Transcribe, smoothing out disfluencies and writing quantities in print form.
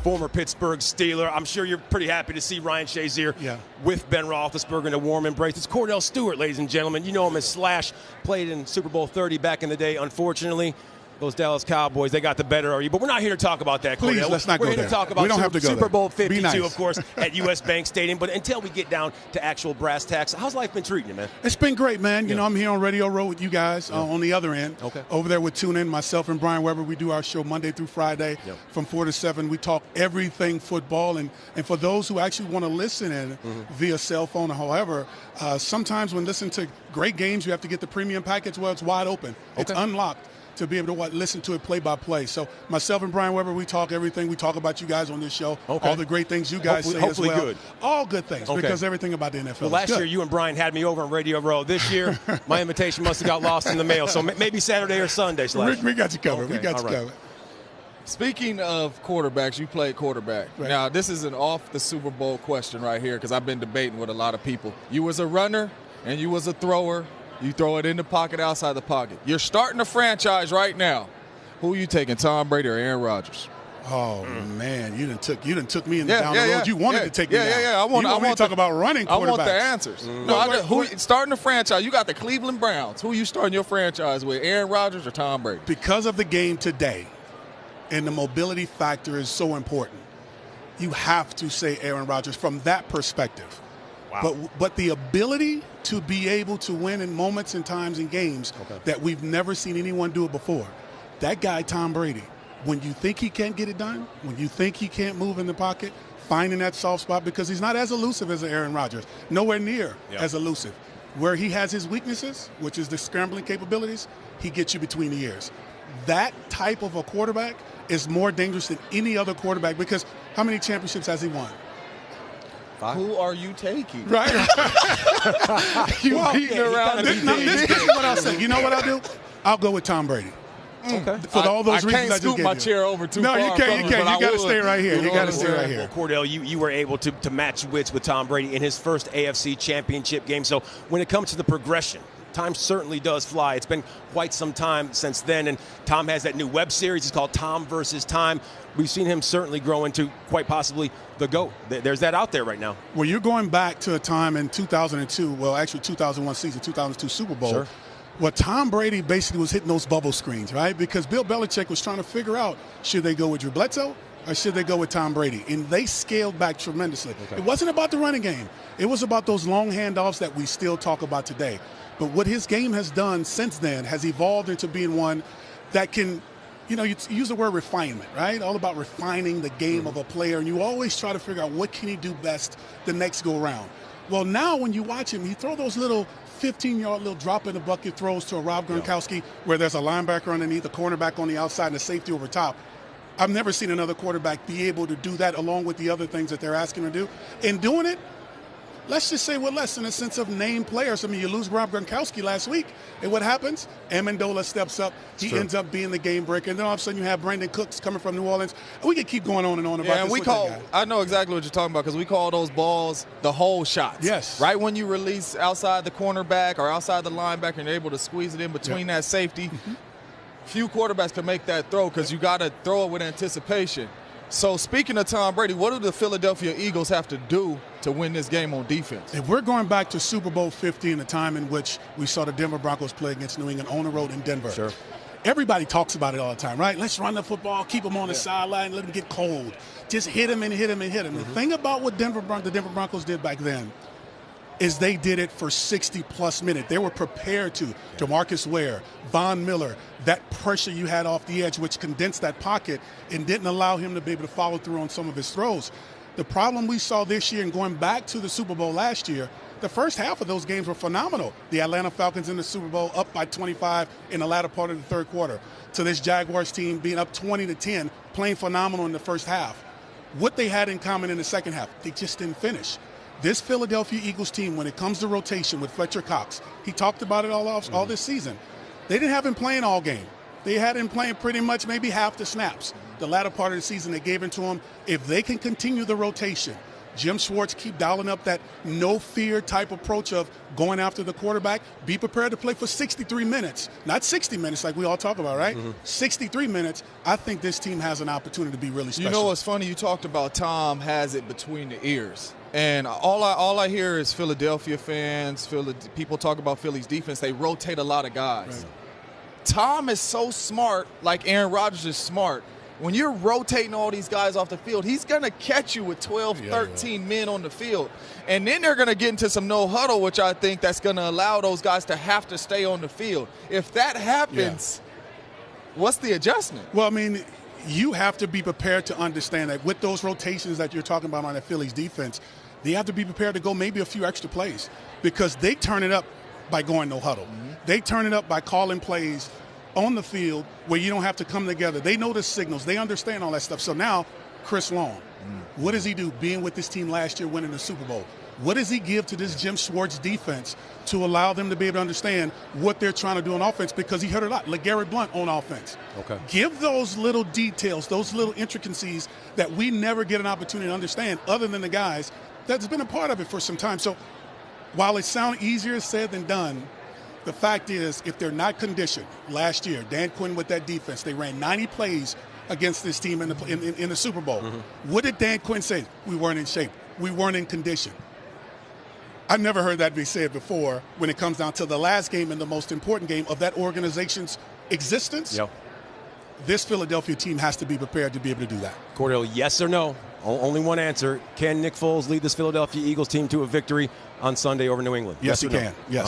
former Pittsburgh Steeler. I'm sure you're pretty happy to see Ryan Shazier with Ben Roethlisberger in a warm embrace. It's Kordell Stewart, ladies and gentlemen. You know him as Slash, played in Super Bowl 30 back in the day. Unfortunately, those Dallas Cowboys, they got the better of you. But we're not here to talk about that, Kordell. Please, let's not we're go here there. to talk about we don't have to go Super there. Bowl 52, nice. of course, at U.S. Bank Stadium. But until we get down to actual brass tacks, how's life been treating you, man? It's been great, man. You know, I'm here on Radio Row with you guys on the other end. Okay. Over there with TuneIn, myself and Brian Weber, we do our show Monday through Friday from 4 to 7. We talk everything football. And for those who actually want to listen in via cell phone or however, sometimes when listening to great games, you have to get the premium package where it's wide open. It's unlocked to be able to listen to it play by play. So myself and Brian Weber, we talk everything. We talk about you guys on this show. All the great things you guys say as well. Hopefully good. All good things because everything about the NFL. Well, last year you and Brian had me over on Radio Row. This year, my invitation must have got lost in the mail. So maybe Saturday or Sunday. Slash. We got you covered. We got you covered. Speaking of quarterbacks, you played quarterback. Right. Now, this is an off the Super Bowl question right here because I've been debating with a lot of people. You was a runner and you was a thrower. You throw it in the pocket, outside the pocket. You're starting a franchise right now. Who are you taking, Tom Brady or Aaron Rodgers? Oh man, you done took me in down the road. You wanted to take me down. I want to talk about running quarterbacks. I want the answers. No, starting a franchise? You got the Cleveland Browns. Who are you starting your franchise with, Aaron Rodgers or Tom Brady? Because of the game today, and the mobility factor is so important. You have to say Aaron Rodgers from that perspective. Wow. But the ability to be able to win in moments and times in games that we've never seen anyone do it before. That guy, Tom Brady, when you think he can't get it done, when you think he can't move in the pocket, finding that soft spot because he's not as elusive as Aaron Rodgers, nowhere near as elusive. Where he has his weaknesses, which is the scrambling capabilities, he gets you between the ears. That type of a quarterback is more dangerous than any other quarterback because how many championships has he won? 5. Who are you taking? Right. You beating around. This is what I'll say. You know what I'll do? I'll go with Tom Brady. Okay. For all those reasons I just gave you. I can't scoot my chair over too far. No, you can't. You got to stay right here. You got to stay right here. Well, Kordell, you were able to match wits with Tom Brady in his first AFC Championship game. So when it comes to the progression, time certainly does fly. It's been quite some time since then, and Tom has that new web series. It's called Tom versus Time. We've seen him certainly grow into quite possibly the GOAT. There's that out there right now. Well, you're going back to a time in 2002, well, actually 2001 season, 2002 Super Bowl. Sure. Well, Tom Brady basically was hitting those bubble screens, right? Because Bill Belichick was trying to figure out, should they go with Drew Bledsoe or should they go with Tom Brady? And they scaled back tremendously. It wasn't about the running game. It was about those long handoffs that we still talk about today. But what his game has done since then has evolved into being one that can, you use the word refinement, right? All about refining the game of a player. And you always try to figure out what can he do best the next go around. Well, now when you watch him, he throw those little 15-yard little drop in the bucket throws to a Rob Gronkowski where there's a linebacker underneath, a cornerback on the outside, and a safety over top. I've never seen another quarterback be able to do that along with the other things that they're asking him to do. In doing it, let's just say with less in the sense of name players. I mean, you lose Rob Gronkowski last week, and what happens? Amendola steps up. He ends up being the game breaker. And then all of a sudden you have Brandon Cooks coming from New Orleans. And we could keep going on and on about this. I know exactly what you're talking about because we call those balls the hole shots. Yes. Right when you release outside the cornerback or outside the linebacker and you're able to squeeze it in between that safety, few quarterbacks can make that throw because you got to throw it with anticipation. So speaking of Tom Brady, what do the Philadelphia Eagles have to do to win this game on defense? If we're going back to Super Bowl 50 and the time in which we saw the Denver Broncos play against New England on the road in Denver. Sure. Everybody talks about it all the time, right? Let's run the football, keep them on the sideline, let them get cold. Just hit them and hit them and hit them. The thing about what the Denver Broncos did back then is they did it for 60-plus minutes. They were prepared to. DeMarcus Ware, Von Miller, that pressure you had off the edge, which condensed that pocket and didn't allow him to be able to follow through on some of his throws. The problem we saw this year and going back to the Super Bowl last year, the first half of those games were phenomenal. The Atlanta Falcons in the Super Bowl up by 25 in the latter part of the third quarter. To this Jaguars team being up 20-10, playing phenomenal in the first half. What they had in common in the second half, they just didn't finish. This Philadelphia Eagles team, when it comes to rotation with Fletcher Cox, he talked about it all this season. They didn't have him playing all game. They had him playing pretty much maybe half the snaps. The latter part of the season, they gave it to him. If they can continue the rotation, Jim Schwartz keep dialing up that no-fear type approach of going after the quarterback. Be prepared to play for 63 minutes, not 60 minutes like we all talk about, right? 63 minutes. I think this team has an opportunity to be really special. You know what's funny? You talked about Tom has it between the ears. And all I hear is Philadelphia fans, people talk about Philly's defense. They rotate a lot of guys. Right. Tom is so smart, like Aaron Rodgers is smart. When you're rotating all these guys off the field, he's going to catch you with 12, 13 men on the field. And then they're going to get into some no huddle, which I think that's going to allow those guys to have to stay on the field. If that happens, what's the adjustment? Well, I mean, you have to be prepared to understand that with those rotations that you're talking about on that Phillies defense, they have to be prepared to go maybe a few extra plays because they turn it up by going no huddle. They turn it up by calling plays on the field where you don't have to come together. They know the signals. They understand all that stuff. So now, Chris Long, what does he do being with this team last year winning the Super Bowl? What does he give to this Jim Schwartz defense to allow them to be able to understand what they're trying to do on offense? Because he heard a lot. LeGarrette Blount on offense. Okay. Give those little details, those little intricacies that we never get an opportunity to understand other than the guys that's been a part of it for some time. So while it sounds easier said than done, the fact is, if they're not conditioned, last year, Dan Quinn with that defense, they ran 90 plays against this team in the Super Bowl. What did Dan Quinn say? We weren't in shape. We weren't in condition. I've never heard that be said before when it comes down to the last game and the most important game of that organization's existence. This Philadelphia team has to be prepared to be able to do that. Kordell, yes or no? Only one answer. Can Nick Foles lead this Philadelphia Eagles team to a victory on Sunday over New England? Yes, he can. Yes.